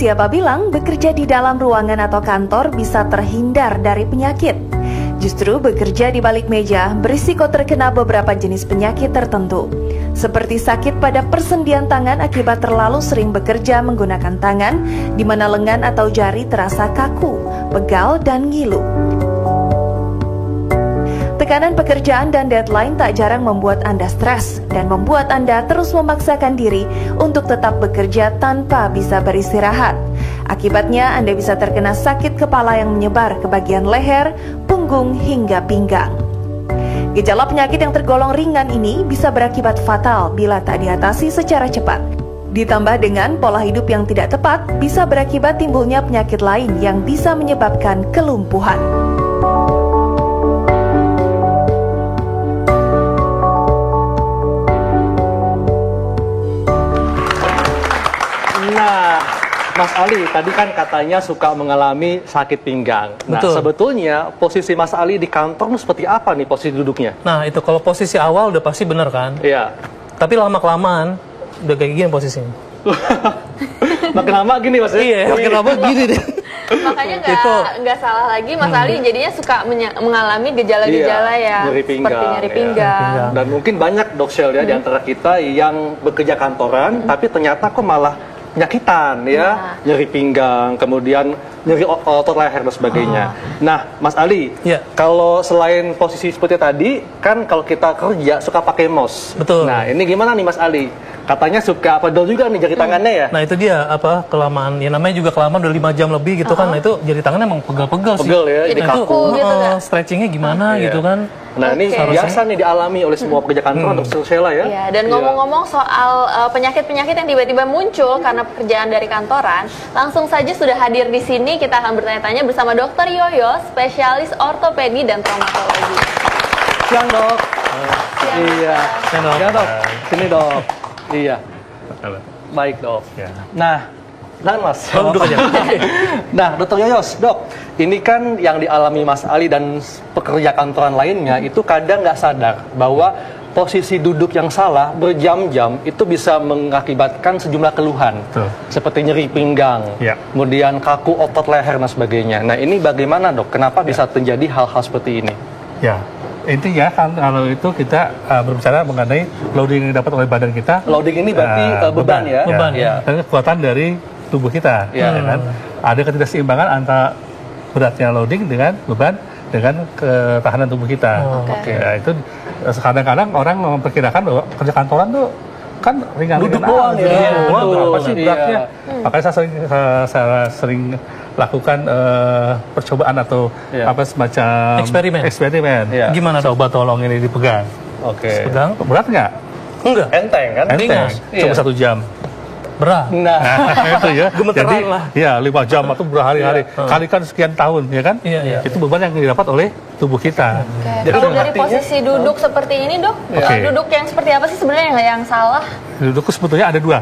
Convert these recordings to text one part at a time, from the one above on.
Siapa bilang bekerja di dalam ruangan atau kantor bisa terhindar dari penyakit? Justru bekerja di balik meja berisiko terkena beberapa jenis penyakit tertentu, seperti sakit pada persendian tangan akibat terlalu sering bekerja menggunakan tangan, di mana lengan atau jari terasa kaku, pegal, dan ngilu. Tekanan pekerjaan dan deadline tak jarang membuat Anda stres dan membuat Anda terus memaksakan diri untuk tetap bekerja tanpa bisa beristirahat. Akibatnya Anda bisa terkena sakit kepala yang menyebar ke bagian leher, punggung, hingga pinggang. Gejala penyakit yang tergolong ringan ini bisa berakibat fatal bila tak diatasi secara cepat. Ditambah dengan pola hidup yang tidak tepat, bisa berakibat timbulnya penyakit lain yang bisa menyebabkan kelumpuhan. Nah, Mas Ali tadi kan katanya suka mengalami sakit pinggang. Nah, Betul. sebetulnya posisi Mas Ali di kantor seperti apa nih posisi duduknya? Nah, itu kalau posisi awal udah pasti bener kan? Iya. Tapi lama-kelamaan udah kayak gini posisinya. Makin lama gini Mas. Iya, makin lama gini deh. Makanya Itu. nggak salah lagi Mas Ali jadinya suka mengalami gejala-gejala Iya, ya nyeri pinggang, seperti nyeri ya. pinggang. Dan mungkin banyak dok Shell ya di antara kita yang bekerja kantoran, tapi ternyata kok malah penyakitan ya, nyeri pinggang, kemudian nyeri otot leher dan sebagainya. Nah, Mas Ali, Iya. kalau selain posisi seperti tadi, kan kalau kita kerja suka pakai mouse. Betul. Nah, ini gimana nih Mas Ali? Katanya suka pedal juga nih jari tangannya ya? Nah, itu dia apa kelamaan. Ya namanya juga kelamaan udah 5 jam lebih gitu kan. Nah, itu jari tangannya emang pegel-pegel sih. Pegel ya, Jadi jadi Nah, itu kaku gitu nggak? stretchingnya gimana Iya. gitu kan. Nah, ini Oke. biasa nih dialami oleh semua pekerja kantoran untuk Sheila ya. Iya, dan ngomong-ngomong soal penyakit-penyakit yang tiba-tiba muncul karena pekerjaan dari kantoran, langsung saja sudah hadir di sini. Kita akan bertanya-tanya bersama Dr. Yoyo, spesialis ortopedi dan traumatologi. Siang dok. Iya. Siang, Dok. Siang, dok. Sini dok. Iya. Baik dok. Ya. Nah, Mas. Oh, duduk aja. Nah, Dr. Yoyos, dok, ini kan yang dialami Mas Ali dan pekerja kantoran lainnya itu kadang nggak sadar bahwa posisi duduk yang salah berjam-jam itu bisa mengakibatkan sejumlah keluhan. Betul. Seperti nyeri pinggang, Ya. kemudian kaku otot leher dan sebagainya. Nah, ini bagaimana dok? Kenapa bisa terjadi hal-hal seperti ini? Ya, intinya kan kalau itu kita berbicara mengenai loading yang didapat oleh badan kita. Loading ini berarti beban ya? Beban, ya. Dan kekuatan dari tubuh kita. Ya. Ya kan? Ada ketidakseimbangan antara beratnya loading dengan beban dengan ketahanan tubuh kita. Oke. Ya, itu kadang-kadang orang memperkirakan bahwa kerja kantoran tuh kan ringan Duduk doang ya. Iya, doang, Betul. apa sih beratnya? Iya. Makanya saya sering lakukan percobaan atau Iya. apa semacam Eksperimen. Iya. Gimana dok? Coba tolong ini dipegang. Oke. Pegang? Berat nggak? Enggak. Enteng kan? Enteng. Iya. Coba 1 jam. Berat. Nah, Itu ya. Gemeteran Jadi, lah. ya 5 jam atau berhari-hari. Iya. Kalikan sekian tahun, ya kan? Iya, iya. Itu beban yang didapat oleh tubuh kita. Oke. Jadi Kalau dok, dari artinya- posisi duduk seperti ini dok, Oke. duduk yang seperti apa sih sebenarnya yang salah? Duduk itu sebetulnya ada 2.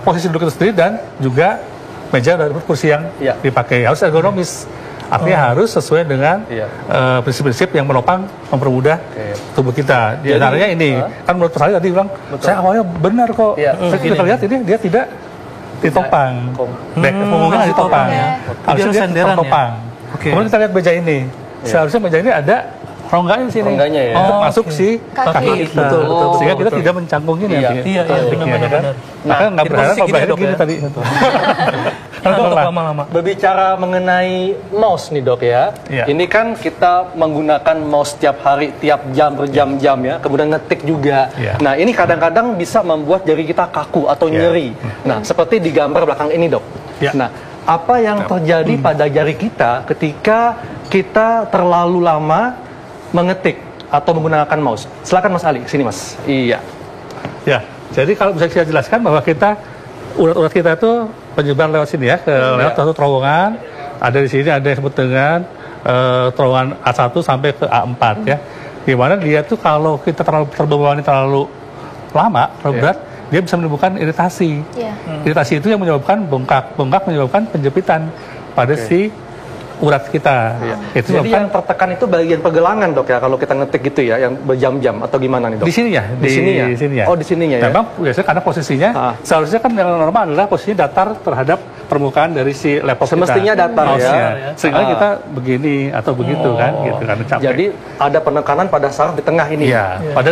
Posisi duduk itu sendiri dan juga meja dan kursi yang Iya. dipakai. Harus ergonomis. Artinya harus sesuai dengan Iya. prinsip-prinsip yang menopang, mempermudah Oke. tubuh kita. Di antaranya ini, kan menurut saya tadi bilang, saya awalnya benar kok. Iya. Tapi kita lihat ini dia tidak ditopang. Punggungnya nggak ditopang. Oke. Harusnya Jadi dia senderan ya? tertopang. Oke. Kemudian kita lihat meja ini. Seharusnya meja ini ada rongganya di sini. Rongganya ya? Untuk Oh, masuk oke. si Kaki. kaki kita. Betul, betul, Sehingga kita betul. tidak mencangkungin Iya. nanti. Iya, iya, benar-benar. Maka nggak Di berharap posisi kalau gini ya, berakhir dok, gini ya? tadi. Untuk lama-lama. berbicara mengenai mouse nih dok ya. Iya. Ini kan kita menggunakan mouse tiap hari, tiap jam berjam-jam ya. Kemudian ngetik juga. Iya. Nah ini kadang-kadang bisa membuat jari kita kaku atau Iya. nyeri. Nah seperti di gambar belakang ini dok. Iya. Nah apa yang terjadi pada jari kita ketika kita terlalu lama mengetik atau menggunakan mouse? Silakan Mas Ali, sini Mas. Iya. Ya, jadi kalau bisa saya jelaskan bahwa kita urat-urat kita itu penyebar lewat sini ya, lewat satu terowongan. Ada di sini ada yang disebut dengan terowongan A1 sampai ke A4 ya. Di mana dia tuh kalau kita terlalu terbebani terlalu lama, terlalu berat, dia bisa menimbulkan iritasi. Iya. Iritasi itu yang menyebabkan bengkak. Bengkak menyebabkan penjepitan pada si urat kita. Itu Jadi yang tertekan itu bagian pergelangan dok ya kalau kita ngetik gitu ya, yang berjam-jam atau gimana nih dok? di sini ya, Di sini ya? Di sini ya. Oh di sininya ya? Memang biasanya karena posisinya seharusnya kan yang normal adalah posisinya datar terhadap permukaan dari si laptop Semestinya kita. datar ya. Mouse-nya. Sehingga kita begini atau begitu kan, gitu kan capek. Jadi ada penekanan pada saraf di tengah ini. Iya, pada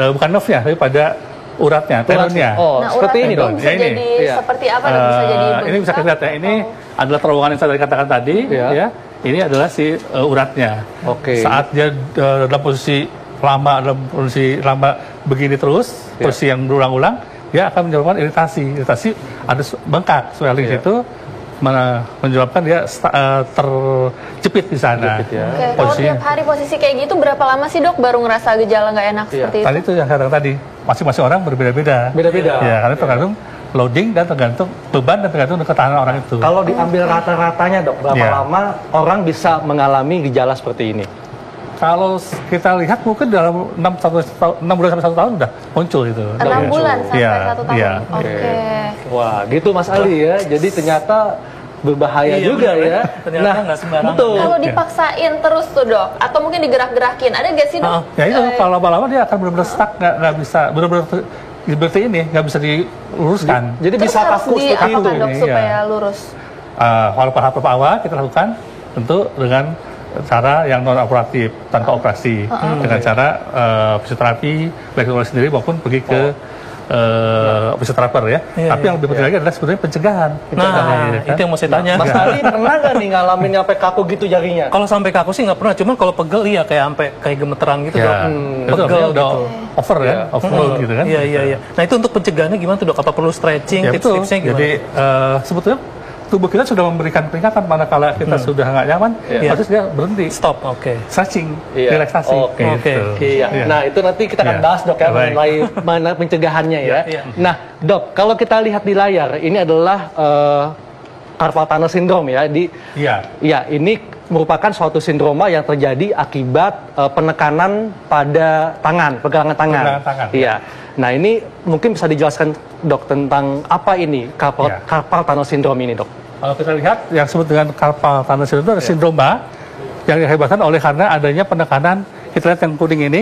bukan nerve-nya, tapi pada uratnya, tendonnya. Oh, Nah, seperti urat ini itu dok. bisa Ya, ini. jadi Iya. seperti apa? Dok? Bisa jadi Ini bisa kita lihat ya, ini adalah terowongan yang saya tadi katakan tadi, Iya. ya. Ini adalah si uratnya. Oke. Saat dia dalam posisi lama begini terus, posisi yang berulang-ulang, dia akan menyebabkan iritasi. Iritasi ada bengkak, swelling itu menyebabkan dia terjepit di sana. Terjepit, ya. Oke, kalau Posisinya. tiap hari posisi kayak gitu berapa lama sih dok baru ngerasa gejala nggak enak seperti itu? Tadi itu yang saya katakan tadi, masing-masing orang berbeda-beda. Beda-beda. Ya, karena tergantung loading dan tergantung beban dan tergantung ketahanan orang itu. Kalau diambil rata-ratanya dok, berapa Iya. lama orang bisa mengalami gejala seperti ini? Kalau kita lihat mungkin dalam 6 bulan sampai 1 tahun udah muncul itu. 6 bulan sampai Iya, 1 tahun. iya. Oke. Wah, gitu Mas Ali ya. Jadi ternyata berbahaya Iya, juga benar, ya. ternyata nggak sembarangan. betul. Kalau dipaksain terus tuh dok, atau mungkin digerak-gerakin, ada gak sih dok? Ya itu kalau lama-lama dia akan benar-benar stuck, nggak bisa benar-benar seperti ini, nggak bisa diluruskan. Jadi Terus bisa harus kaku seperti itu. diapakan dok Iya. supaya lurus? Walaupun tahap awal kita lakukan tentu dengan cara yang non operatif tanpa operasi, dengan cara fisioterapi baik itu sendiri maupun pergi ke fisioteraper ya. Iya, Tapi yang lebih penting lagi adalah sebenarnya pencegahan. Itu yang mau saya tanya. Mas Ali pernah nggak nih ngalamin sampai kaku gitu jarinya? Kalau sampai kaku sih nggak pernah, cuman kalau pegel iya kayak sampai kayak gemeteran gitu dok. Ya, itu Pegel artinya udah gitu. over kan, overload gitu kan. Iya iya iya. Nah itu untuk pencegahannya gimana tuh dok? Apa perlu stretching? Ya betul. Tips-tipsnya gimana? Jadi sebetulnya tubuh kita sudah memberikan peringatan manakala kita sudah nggak nyaman, harus dia berhenti, Stop, oke. stretching, Iya. relaksasi. Oke. gitu. Iya. Iya. Nah itu nanti kita akan Iya. bahas dok ya Baik. mengenai mana pencegahannya ya. Iya. Nah dok, kalau kita lihat di layar ini adalah carpal tunnel syndrome ya. Iya. Ya ini merupakan suatu sindroma yang terjadi akibat penekanan pada tangan, pegangan tangan. Pegangan tangan. Iya. Nah ini mungkin bisa dijelaskan dok tentang apa ini Iya. carpal tunnel syndrome ini dok? Kalau kita lihat yang disebut dengan carpal tunnel syndrome itu adalah sindroma yang diakibatkan oleh karena adanya penekanan. Kita lihat yang kuning ini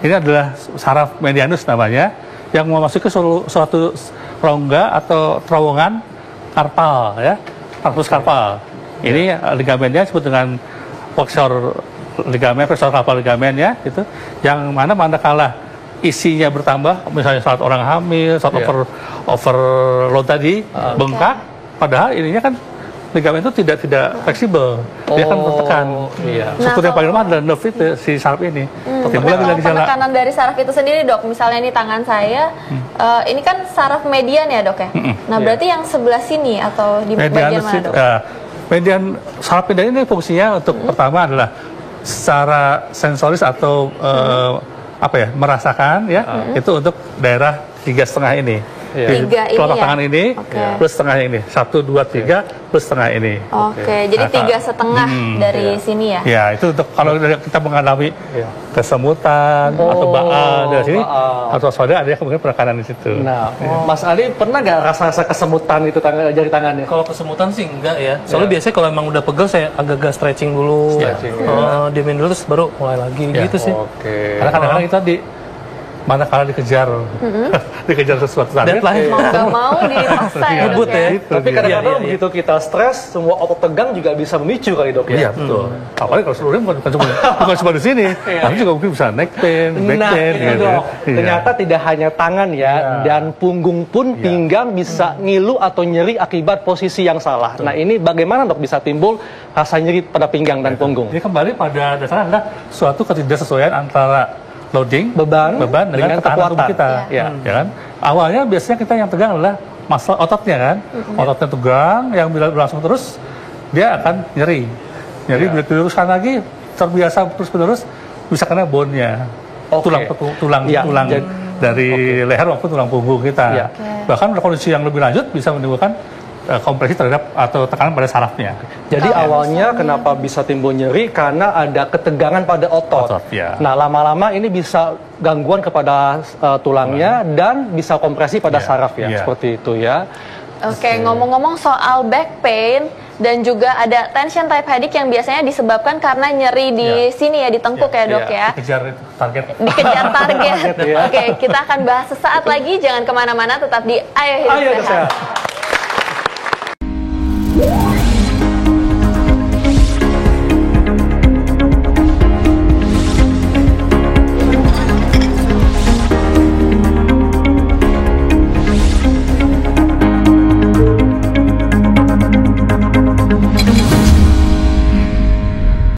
adalah saraf medianus namanya, yang memasuki suatu rongga atau terowongan karpal ya, tarsus karpal. Ini ligamennya disebut dengan flexor ligamen, flexor karpal ligamen ya, gitu. Yang mana manakala isinya bertambah, misalnya saat orang hamil, saat overload tadi bengkak. Padahal ininya kan ligamen itu tidak fleksibel, dia kan tertekan. Iya. Struktur yang paling lemah adalah nerve itu, si saraf ini. Timbul Nah, lagi kalau gejala. penekanan dari saraf itu sendiri dok, misalnya ini tangan saya, ini kan saraf median ya dok ya? Nah berarti yang sebelah sini atau di bagian mana dok? Median saraf median ini fungsinya untuk pertama adalah secara sensoris atau merasakan ya, itu untuk daerah 3,5 ini. Tiga ini Telapak ya? tangan ini Oke. plus setengah ini, 1, 2, 3 plus setengah ini. Oke, jadi 3,5 dari sini ya? Ya, itu untuk kalau kita mengalami kesemutan atau baal dari sini, atau waspada ada kemungkinan penekanan di situ. Nah, Mas Ali pernah nggak rasa kesemutan itu jari tangannya? Kalau kesemutan sih enggak ya. Soalnya biasanya kalau emang udah pegel saya agak-agak stretching dulu. Diemin dulu terus baru mulai lagi gitu sih. Oke. Karena kadang-kadang kita manakala dikejar dikejar sesuatu target, Deadline. Mau nggak mau dipaksa ya dok Ngebut ya. ya? Tapi kadang-kadang begitu kita stres, semua otot tegang juga bisa memicu kali dok ya? Iya betul. Apalagi kalau seluruhnya bukan cuma di sini, tapi juga mungkin bisa neck pain, back Nah, pain, itu gitu. dok. Iya. Ternyata tidak hanya tangan ya, dan punggung pun pinggang bisa ngilu atau nyeri akibat posisi yang salah. Nah ini bagaimana dok bisa timbul rasa nyeri pada pinggang dan punggung? Jadi kembali pada dasarnya adalah suatu ketidaksesuaian antara loading, Beban dengan tekanan tubuh kekuatan. kita. Ya. Ya kan? Awalnya biasanya kita yang tegang adalah masalah ototnya kan. Ototnya tegang, yang bila berlangsung terus, dia akan nyeri. Nyeri bila diluruskan lagi, terbiasa terus-menerus, bisa kena bone-nya. Oke. Tulang Ya, dari leher maupun tulang punggung kita. Ya. Bahkan pada kondisi yang lebih lanjut bisa menimbulkan kompresi terhadap atau tekanan pada sarafnya. Jadi awalnya kenapa bisa timbul nyeri karena ada ketegangan pada otot. Ya. Nah lama-lama ini bisa gangguan kepada tulangnya dan bisa kompresi pada saraf ya, seperti itu ya. Oke, ngomong-ngomong soal back pain dan juga ada tension type headache yang biasanya disebabkan karena nyeri di sini ya, di tengkuk ya dok ya. Dikejar target. Dikejar target. Oke, kita akan bahas sesaat lagi. Jangan kemana-mana, tetap di Ayo Hidup Sehat.